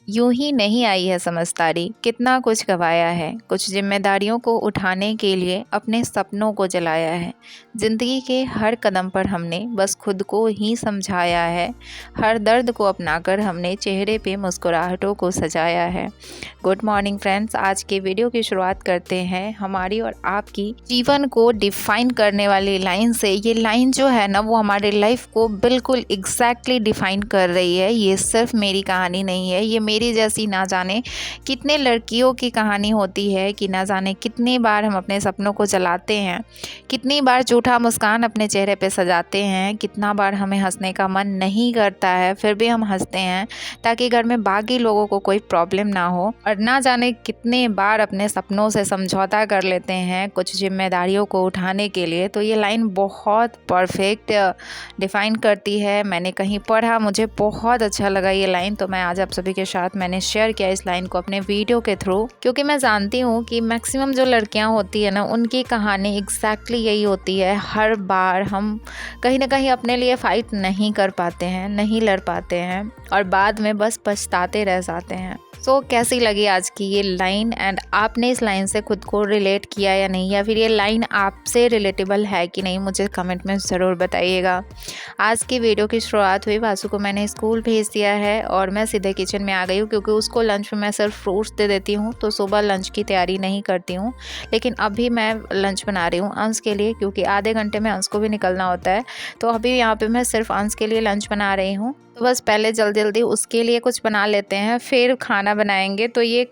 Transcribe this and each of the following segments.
यूं ही नहीं आई है समझदारी, कितना कुछ गवाया है। कुछ जिम्मेदारियों को उठाने के लिए अपने सपनों को जलाया है। ज़िंदगी के हर कदम पर हमने बस खुद को ही समझाया है। हर दर्द को अपनाकर हमने चेहरे पे मुस्कुराहटों को सजाया है। गुड मॉर्निंग फ्रेंड्स, आज के वीडियो की शुरुआत करते हैं हमारी और आपकी जीवन को डिफाइन करने वाली लाइन से। ये लाइन जो है ना, वो हमारे लाइफ को बिल्कुल एग्जैक्टली डिफाइन कर रही है। ये सिर्फ मेरी कहानी नहीं है, ये मेरी जैसी ना जाने कितने लड़कियों की कहानी होती है कि ना जाने कितनी बार हम अपने सपनों को जलाते हैं, कितनी बार झूठा मुस्कान अपने चेहरे पे सजाते हैं, कितना बार हमें हंसने का मन नहीं करता है फिर भी हम हंसते हैं ताकि घर में बाकी लोगों को कोई प्रॉब्लम ना हो, और ना जाने कितने बार अपने सपनों से समझौता कर लेते हैं कुछ जिम्मेदारियों को उठाने के लिए। तो ये लाइन बहुत परफेक्ट डिफ़ाइन करती है। मैंने कहीं पढ़ा, मुझे बहुत अच्छा लगा ये लाइन, तो मैं आज आप सभी के साथ मैंने शेयर किया इस लाइन को अपने वीडियो के थ्रू, क्योंकि मैं जानती हूँ कि मैक्सिमम जो लड़कियाँ होती है ना, उनकी कहानी एग्जैक्टली यही होती है। हर बार हम कहीं ना कहीं अपने लिए फ़ाइट नहीं कर पाते हैं, नहीं लड़ पाते हैं और बाद में बस पछताते रह जाते हैं। सो कैसी लगी आज की ये लाइन, एंड आपने इस लाइन से खुद को रिलेट किया या नहीं, या फिर ये लाइन आपसे रिलेटेबल है कि नहीं, मुझे कमेंट में ज़रूर बताइएगा। आज की वीडियो की शुरुआत हुई, वासु को मैंने स्कूल भेज दिया है और मैं सीधे किचन में आ गई हूँ, क्योंकि उसको लंच में मैं सिर्फ फ्रूट्स दे देती हूँ, तो सुबह लंच की तैयारी नहीं करती हूँ। लेकिन अभी मैं लंच बना रही हूँ अंश के लिए, क्योंकि आधे घंटे में अंश को भी निकलना होता है। तो अभी यहाँ पर मैं सिर्फ अंश के लिए लंच बना रही हूँ। तो बस पहले जल्दी जल्दी उसके लिए कुछ बना लेते हैं, फिर खाना बनाएंगे। तो ये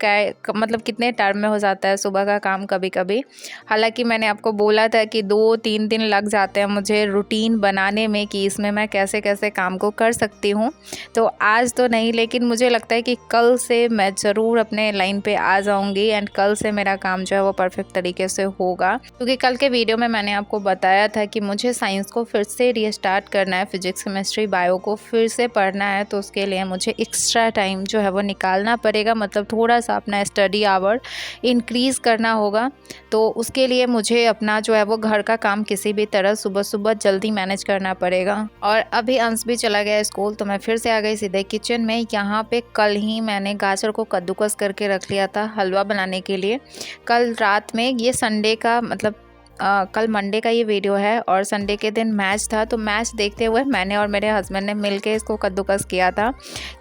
मतलब कितने टाइम में हो जाता है सुबह का काम कभी कभी। हालांकि मैंने आपको बोला था कि 2-3 दिन लग जाते हैं मुझे रूटीन बनाने में कि इसमें मैं कैसे कैसे काम को कर सकती हूँ। तो आज तो नहीं, लेकिन मुझे लगता है कि कल से मैं ज़रूर अपने लाइन पे आ जाऊँगी एंड कल से मेरा काम जो है वो परफेक्ट तरीके से होगा। क्योंकि कल के वीडियो में मैंने आपको बताया था कि मुझे साइंस को फिर से रीस्टार्ट करना है, फिजिक्स केमिस्ट्री बायो को फिर से पढ़ना है। तो उसके लिए मुझे एक्स्ट्रा टाइम जो है वो निकालना पड़ेगा, मतलब थोड़ा सा अपना स्टडी आवर इंक्रीज़ करना होगा। तो उसके लिए मुझे अपना जो है वो घर का काम किसी भी तरह सुबह सुबह जल्दी मैनेज करना पड़ेगा। और अभी अंश भी चला गया स्कूल, तो मैं फिर से आ गई सीधे किचन में। यहाँ पे कल ही मैंने गाजर को कद्दूकस करके रख लिया था हलवा बनाने के लिए। कल रात में, ये संडे का मतलब कल मंडे का ये वीडियो है और संडे के दिन मैच था, तो मैच देखते हुए मैंने और मेरे हस्बैंड ने मिलके इसको कद्दूकस किया था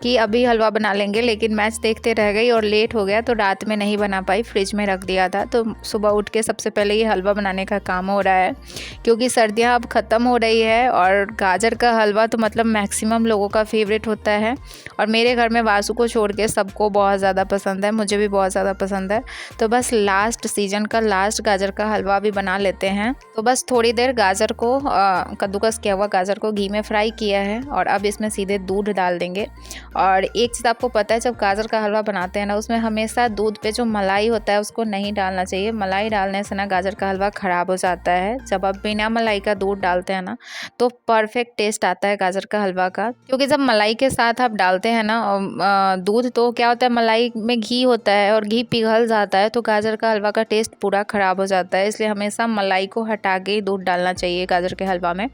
कि अभी हलवा बना लेंगे, लेकिन मैच देखते रह गई और लेट हो गया, तो रात में नहीं बना पाई, फ्रिज में रख दिया था। तो सुबह उठ के सबसे पहले ये हलवा बनाने का काम हो रहा है, क्योंकि सर्दियाँ अब ख़त्म हो रही है और गाजर का हलवा तो मतलब मैक्सिमम लोगों का फेवरेट होता है। और मेरे घर में वासु को छोड़ के सबको बहुत ज़्यादा पसंद है, मुझे भी बहुत ज़्यादा पसंद है। तो बस लास्ट सीजन का लास्ट गाजर का हलवा भी बना लेते हैं। तो बस थोड़ी देर गाजर को कद्दूकस किया हुआ गाजर को घी में फ्राई किया है और अब इसमें सीधे दूध डाल देंगे। और एक चीज़ आपको पता है, जब गाजर का हलवा बनाते हैं ना, उसमें हमेशा दूध पे जो मलाई होता है उसको नहीं डालना चाहिए। मलाई डालने से ना गाजर का हलवा ख़राब हो जाता है। जब आप बिना मलाई का दूध डालते हैं ना, तो परफेक्ट टेस्ट आता है गाजर का हलवा का। क्योंकि जब मलाई के साथ आप डालते हैं ना दूध, तो क्या होता है, मलाई में घी होता है और घी पिघल जाता है, तो गाजर का हलवा का टेस्ट पूरा ख़राब हो जाता है। इसलिए हमेशा मलाई को हटा के ही दूध डालना चाहिए गाजर के हलवा में।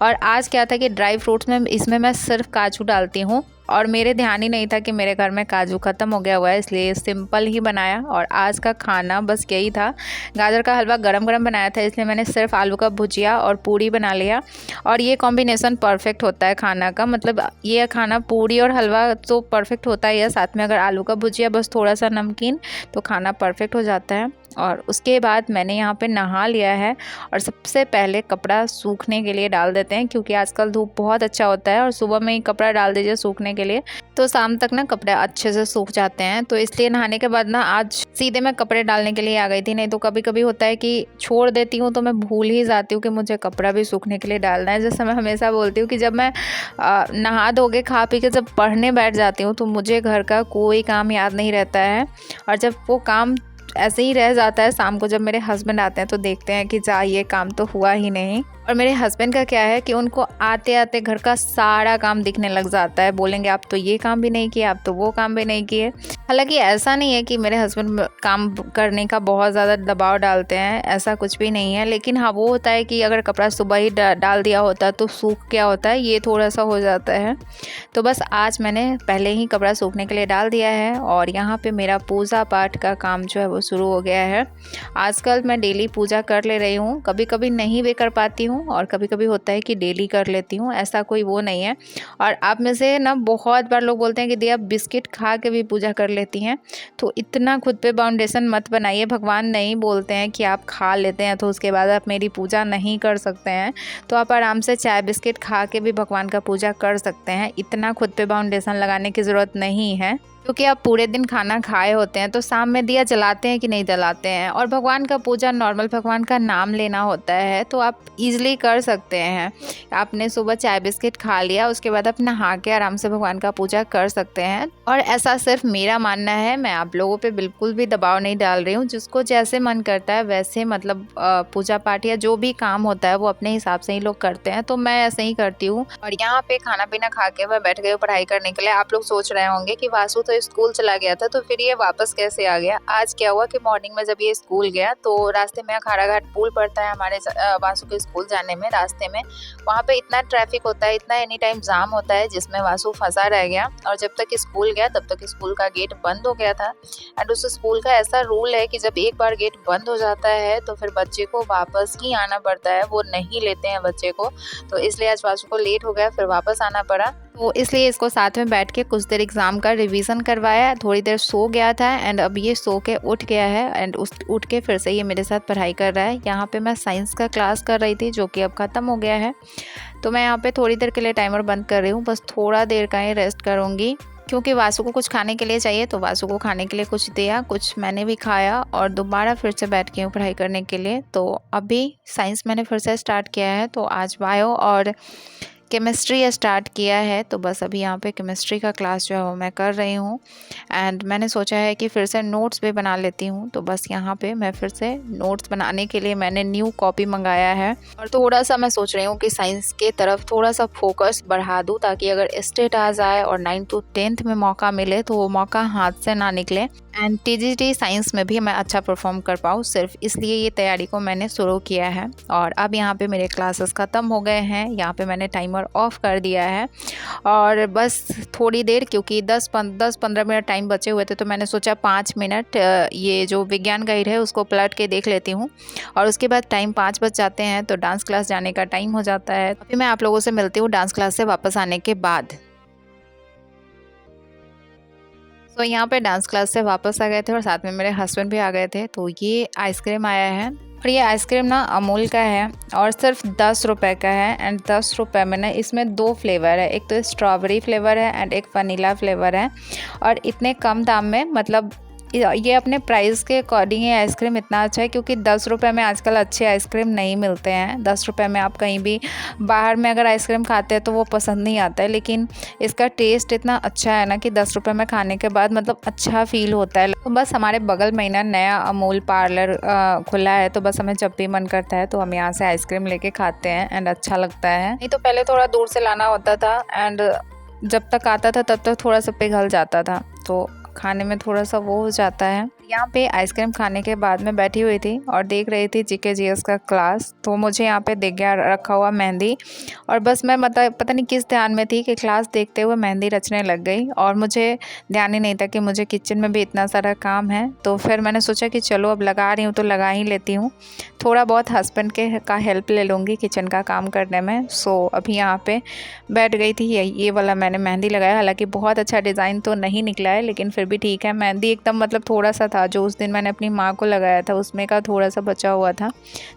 और आज क्या था कि ड्राई फ्रूट्स में इसमें मैं सिर्फ काजू डालती हूँ, और मेरे ध्यान ही नहीं था कि मेरे घर में काजू ख़त्म हो गया हुआ है, इसलिए सिंपल ही बनाया। और आज का खाना बस यही था। गाजर का हलवा गरम गरम बनाया था, इसलिए मैंने सिर्फ आलू का भुजिया और पूरी बना लिया। और ये कॉम्बिनेशन परफेक्ट होता है खाना का, मतलब ये खाना पूरी और हलवा तो परफेक्ट होता ही है, साथ में अगर आलू का भुजिया बस थोड़ा सा नमकीन, तो खाना परफेक्ट हो जाता है। और उसके बाद मैंने यहाँ पे नहा लिया है और सबसे पहले कपड़ा सूखने के लिए डाल देते हैं, क्योंकि आजकल धूप बहुत अच्छा होता है और सुबह में ही कपड़ा डाल दीजिए सूखने के लिए, तो शाम तक ना कपड़े अच्छे से सूख जाते हैं। तो इसलिए नहाने के बाद ना आज सीधे मैं कपड़े डालने के लिए आ गई थी। नहीं तो कभी कभी होता है कि छोड़ देती हूँ तो मैं भूल ही जाती हूँ कि मुझे कपड़ा भी सूखने के लिए डालना है। जैसे मैं हमेशा बोलती हूँ कि जब मैं नहा धो के खा पी के जब पढ़ने बैठ जाती हूँ तो मुझे घर का कोई काम याद नहीं रहता है, और जब वो काम ऐसे ही रह जाता है शाम को जब मेरे हस्बैंड आते हैं तो देखते हैं कि जा ये काम तो हुआ ही नहीं। और मेरे हस्बैंड का क्या है कि उनको आते आते घर का सारा काम दिखने लग जाता है, बोलेंगे आप तो ये काम भी नहीं किए, आप तो वो काम भी नहीं किए। हालांकि ऐसा नहीं है कि मेरे हस्बैंड काम करने का बहुत ज़्यादा दबाव डालते हैं, ऐसा कुछ भी नहीं है। लेकिन हाँ, वो होता है कि अगर कपड़ा सुबह ही डाल दिया होता तो सूख क्या होता है, ये थोड़ा सा हो जाता है। तो बस आज मैंने पहले ही कपड़ा सूखने के लिए डाल दिया है और यहाँ पे मेरा पूजा पाठ का काम जो है वो शुरू हो गया है। आजकल मैं डेली पूजा कर ले रही हूँ, कभी कभी नहीं भी कर पाती हूँ और कभी कभी होता है कि डेली कर लेती हूँ, ऐसा कोई वो नहीं है। और आप में से ना बहुत बार लोग बोलते हैं कि दिया बिस्किट खा के भी पूजा कर लेती हैं, तो इतना खुद पे बाउंडेशन मत बनाइए। भगवान नहीं बोलते हैं कि आप खा लेते हैं तो उसके बाद आप मेरी पूजा नहीं कर सकते हैं। तो आप आराम से चाय बिस्किट खा के भी भगवान का पूजा कर सकते हैं, इतना खुद पे बाउंडेशन लगाने की ज़रूरत नहीं है। क्योंकि आप पूरे दिन खाना खाए होते हैं तो शाम में दिया जलाते हैं कि नहीं जलाते हैं, और भगवान का पूजा नॉर्मल भगवान का नाम लेना होता है तो आप इजीली कर सकते हैं। आपने सुबह चाय बिस्किट खा लिया, उसके बाद आप नहा के आराम से भगवान का पूजा कर सकते हैं। और ऐसा सिर्फ मेरा मानना है, मैं आप लोगों पे बिल्कुल भी दबाव नहीं डाल रही हूँ। जिसको जैसे मन करता है वैसे मतलब पूजा पाठ या जो भी काम होता है वो अपने हिसाब से ही लोग करते हैं, तो मैं ऐसे ही करती हूँ। और यहाँ पे खाना पीना खा के मैं बैठ गई पढ़ाई करने के लिए। आप लोग सोच रहे होंगे कि वासु तो स्कूल चला गया था तो फिर ये वापस कैसे आ गया। आज क्या हुआ कि मॉर्निंग में जब ये स्कूल गया तो रास्ते में अखाड़ा घाट पुल पड़ता है हमारे वासु के स्कूल जाने में। रास्ते में वहाँ पे इतना ट्रैफिक होता है, इतना एनी टाइम जाम होता है, जिसमें वासु फंसा रह गया। और जब तक स्कूल गया तब तक स्कूल का गेट बंद हो गया था। एंड उस स्कूल का ऐसा रूल है कि जब एक बार गेट बंद हो जाता है तो फिर बच्चे को वापस ही आना पड़ता है, वो नहीं लेते हैं बच्चे को। तो इसलिए आज वासु को लेट हो गया, फिर वापस आना पड़ा। तो इसलिए इसको साथ में बैठ के कुछ देर एग्ज़ाम का रिवीजन करवाया, थोड़ी देर सो गया था एंड अब ये सो के उठ गया है एंड उठ के फिर से ये मेरे साथ पढ़ाई कर रहा है। यहाँ पे मैं साइंस का क्लास कर रही थी जो कि अब ख़त्म हो गया है, तो मैं यहाँ पे थोड़ी देर के लिए टाइमर बंद कर रही हूँ, बस थोड़ा देर का ही रेस्ट करूँगी। क्योंकि वासु को कुछ खाने के लिए चाहिए, तो वासु को खाने के लिए कुछ दिया, कुछ मैंने भी खाया और दोबारा फिर से बैठ गई हूँ पढ़ाई करने के लिए। तो अभी साइंस मैंने फिर से स्टार्ट किया है, तो आज बायो और केमिस्ट्री स्टार्ट किया है, तो बस अभी यहाँ पे केमिस्ट्री का क्लास जो है वो मैं कर रही हूँ। एंड मैंने सोचा है कि फिर से नोट्स भी बना लेती हूँ, तो बस यहाँ पे मैं फिर से नोट्स बनाने के लिए मैंने न्यू कॉपी मंगाया है। और थोड़ा सा मैं सोच रही हूँ कि साइंस के तरफ थोड़ा सा फोकस बढ़ा दूँ, ताकि अगर स्टेट आ जाए और 9th to 10th में मौका मिले तो वो मौका हाथ से ना निकले एंड टीजीटी साइंस में भी मैं अच्छा परफॉर्म कर पाऊँ। सिर्फ इसलिए ये तैयारी को मैंने शुरू किया है। और अब यहाँ पे मेरे क्लासेस ख़त्म हो गए हैं, यहाँ पे मैंने टाइमर ऑफ कर दिया है और बस थोड़ी देर, क्योंकि 10-15 मिनट टाइम बचे हुए थे, तो मैंने सोचा 5 मिनट ये जो विज्ञान गाइड है उसको पलट के देख लेती हूँ। और उसके बाद टाइम 5 बज जाते हैं तो डांस क्लास जाने का टाइम हो जाता है। अभी मैं आप लोगों से मिलती हूँ डांस क्लास से वापस आने के बाद। तो यहाँ पे डांस क्लास से वापस आ गए थे और साथ में मेरे हस्बैंड भी आ गए थे। तो ये आइसक्रीम आया है और ये आइसक्रीम ना अमूल का है और सिर्फ 10 रुपये का है। एंड 10 रुपये में ना इसमें 2 फ्लेवर है, एक तो स्ट्रॉबेरी फ्लेवर है एंड एक वनीला फ्लेवर है। और इतने कम दाम में, मतलब ये अपने प्राइस के अकॉर्डिंग ये आइसक्रीम इतना अच्छा है, क्योंकि 10 रुपये में आजकल अच्छे आइसक्रीम नहीं मिलते हैं। 10 रुपये में आप कहीं भी बाहर में अगर आइसक्रीम खाते हैं तो वो पसंद नहीं आता है, लेकिन इसका टेस्ट इतना अच्छा है ना कि 10 रुपये में खाने के बाद मतलब अच्छा फील होता है। तो बस हमारे बगल में ना नया अमूल पार्लर खुला है, तो बस हमें जब भी मन करता है तो हम यहाँ से आइसक्रीम लेके खाते हैं एंड अच्छा लगता है। नहीं तो पहले थोड़ा दूर से लाना होता था एंड जब तक आता था तब तक थोड़ा सा पिघल जाता था, तो खाने में थोड़ा सा वो हो जाता है। यहाँ पे आइसक्रीम खाने के बाद मैं बैठी हुई थी और देख रही थी जीके जीएस का क्लास, तो मुझे यहाँ पे दिख गया रखा हुआ मेहंदी। और बस मैं पता नहीं किस ध्यान में थी कि क्लास देखते हुए मेहंदी रचने लग गई और मुझे ध्यान ही नहीं था कि मुझे किचन में भी इतना सारा काम है। तो फिर मैंने सोचा कि चलो अब लगा रही हूँ तो लगा ही लेती हूँ, थोड़ा बहुत हस्बैंड का हेल्प ले लूँगी किचन का काम करने में। सो अभी यहाँ पे बैठ गई थी, ये वाला मैंने मेहंदी लगाया। हालांकि बहुत अच्छा डिज़ाइन तो नहीं निकला है, लेकिन फिर भी ठीक है। मेहंदी एकदम मतलब थोड़ा सा था, जो उस दिन मैंने अपनी माँ को लगाया था उसमें का थोड़ा सा बचा हुआ था,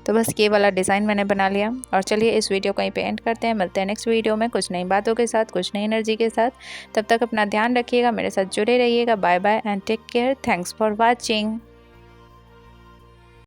तो बस ये वाला डिज़ाइन मैंने बना लिया। और चलिए इस वीडियो को यहीं पे एंड करते हैं, मिलते हैं नेक्स्ट वीडियो में कुछ नई बातों के साथ, कुछ नई एनर्जी के साथ। तब तक अपना ध्यान रखिएगा, मेरे साथ जुड़े रहिएगा। Bye bye and take care. Thanks for watching.